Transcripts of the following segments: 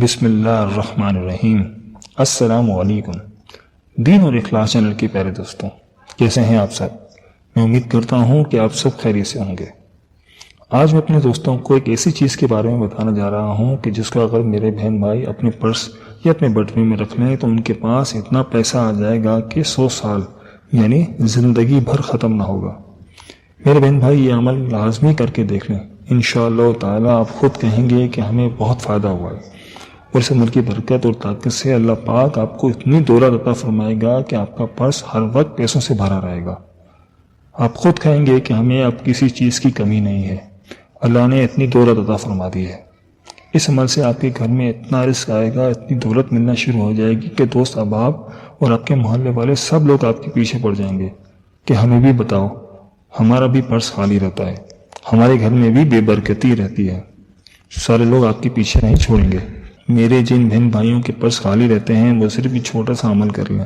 بسم اللہ الرحمن الرحیم۔ السلام علیکم دین اور اخلاص چینل کے پیارے دوستوں، کیسے ہیں آپ سب؟ میں امید کرتا ہوں کہ آپ سب خیریت سے ہوں گے۔ آج میں اپنے دوستوں کو ایک ایسی چیز کے بارے میں بتانا جا رہا ہوں کہ جس کو اگر میرے بہن بھائی اپنے پرس یا اپنے بٹوے میں رکھ لیں تو ان کے پاس اتنا پیسہ آ جائے گا کہ 100 سال یعنی زندگی بھر ختم نہ ہوگا۔ میرے بہن بھائی یہ عمل لازمی کر کے دیکھ لیں، انشاءاللہ تعالی آپ خود کہیں گے کہ ہمیں بہت فائدہ ہوا ہے، اور اس عمل کی برکت اور طاقت سے اللہ پاک آپ کو اتنی دولت عطا فرمائے گا کہ آپ کا پرس ہر وقت پیسوں سے بھرا رہے گا۔ آپ خود کہیں گے کہ ہمیں اب کسی چیز کی کمی نہیں ہے، اللہ نے اتنی دولت عطا فرما دی ہے۔ اس عمل سے آپ کے گھر میں اتنا رزق آئے گا، اتنی دولت ملنا شروع ہو جائے گی کہ دوست احباب اور آپ کے محلے والے سب لوگ آپ کے پیچھے پڑ جائیں گے کہ ہمیں بھی بتاؤ، ہمارا بھی پرس خالی رہتا ہے، ہمارے گھر میں بھی بے برکتی رہتی ہے۔ سارے لوگ آپ کے پیچھے نہیں چھوڑیں گے۔ میرے جن بہن بھائیوں کے پرس خالی رہتے ہیں وہ صرف ایک چھوٹا سا عمل کر لیں،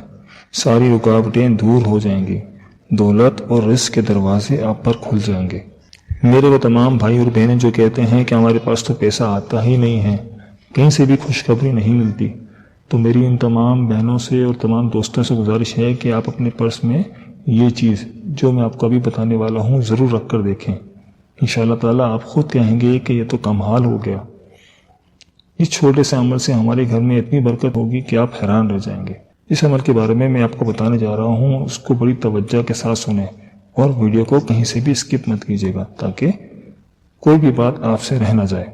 ساری رکاوٹیں دور ہو جائیں گی، دولت اور رزق کے دروازے آپ پر کھل جائیں گے۔ میرے وہ تمام بھائی اور بہنیں جو کہتے ہیں کہ ہمارے پاس تو پیسہ آتا ہی نہیں ہے، کہیں سے بھی خوشخبری نہیں ملتی، تو میری ان تمام بہنوں سے اور تمام دوستوں سے گزارش ہے کہ آپ اپنے پرس میں یہ چیز جو میں آپ کو ابھی بتانے والا ہوں ضرور رکھ کر دیکھیں۔ انشاءاللہ تعالیٰ آپ خود کہیں گے کہ یہ تو کمال ہو گیا۔ اس چھوٹے سے عمل سے ہمارے گھر میں اتنی برکت ہوگی کہ آپ حیران رہ جائیں گے۔ اس عمل کے بارے میں آپ کو بتانے جا رہا ہوں، اس کو بڑی توجہ کے ساتھ سنیں اور ویڈیو کو کہیں سے بھی اسکپ مت کیجیے گا تاکہ کوئی بھی بات آپ سے رہ نہ جائے۔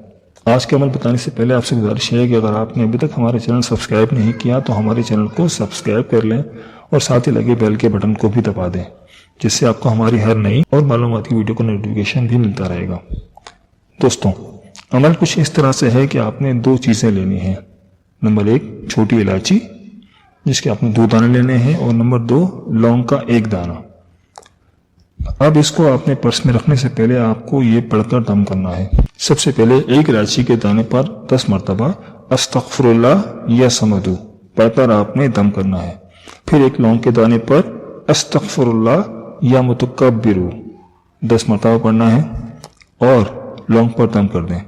آج کے عمل بتانے سے پہلے آپ سے گزارش ہے کہ اگر آپ نے ابھی تک ہمارے چینل سبسکرائب نہیں کیا تو ہمارے چینل کو سبسکرائب کر لیں اور ساتھ ہی لگے بیل کے بٹن کو بھی دبا دیں، جس سے آپ کو ہماری ہر نئی اور معلوماتی ویڈیو کا نوٹیفیکیشن بھی ملتا رہے گا۔ دوستوں، عمل کچھ اس طرح سے ہے کہ آپ نے 2 چیزیں لینی ہیں۔ نمبر 1 چھوٹی الائچی جس کے آپ نے 2 دانے لینے ہیں، اور نمبر 2 لونگ کا 1 دانہ۔ اب اس کو اپنے پرس میں رکھنے سے پہلے آپ کو یہ پڑھ کر دم کرنا ہے۔ سب سے پہلے 1 الائچی کے دانے پر 10 مرتبہ استغفر اللہ یا سمدو پڑھ کر آپ نے دم کرنا ہے۔ پھر 1 لونگ کے دانے پر استغفر اللہ یا متکبرو 10 مرتبہ پڑھنا ہے اور لونگ پر دم کر دیں۔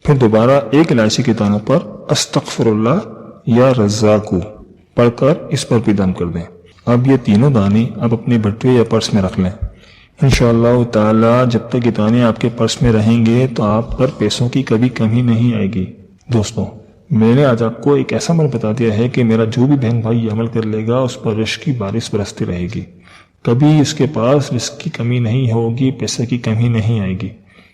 پھر دوبارہ 1 الائچی کے دانوں پر استغفر اللہ یا رزاقو پڑھ کر اس پر بھی دم کر دیں۔ اب یہ تینوں دانے آپ اپنے بٹوے یا پرس میں رکھ لیں۔ انشاءاللہ تعالی جب تک یہ دانے آپ کے پرس میں رہیں گے تو آپ پر پیسوں کی کبھی کمی نہیں آئے گی۔ دوستوں، میں نے آج آپ کو ایک ایسا عمل بتا دیا ہے کہ میرا جو بھی بہن بھائی یہ عمل کر لے گا اس پر رزق کی بارش برستی رہے گی، کبھی اس کے پاس رزق کی کمی نہیں ہوگی، پیسے کی کمی نہیں آئے گی۔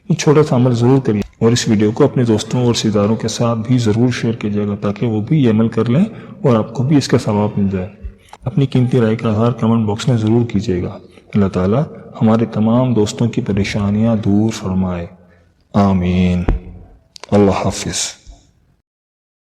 یہ چھوٹا سا عمل ضرور کریے اور اس ویڈیو کو اپنے دوستوں اور رشتہ داروں کے ساتھ بھی ضرور شیئر کیجیے گا تاکہ وہ بھی یہ عمل کر لیں اور آپ کو بھی اس کا ثواب مل جائے۔ اپنی قیمتی رائے کا اظہار کمنٹ باکس میں ضرور کیجیے گا۔ اللہ تعالیٰ ہمارے تمام دوستوں کی پریشانیاں دور فرمائے، آمین۔ اللہ حافظ۔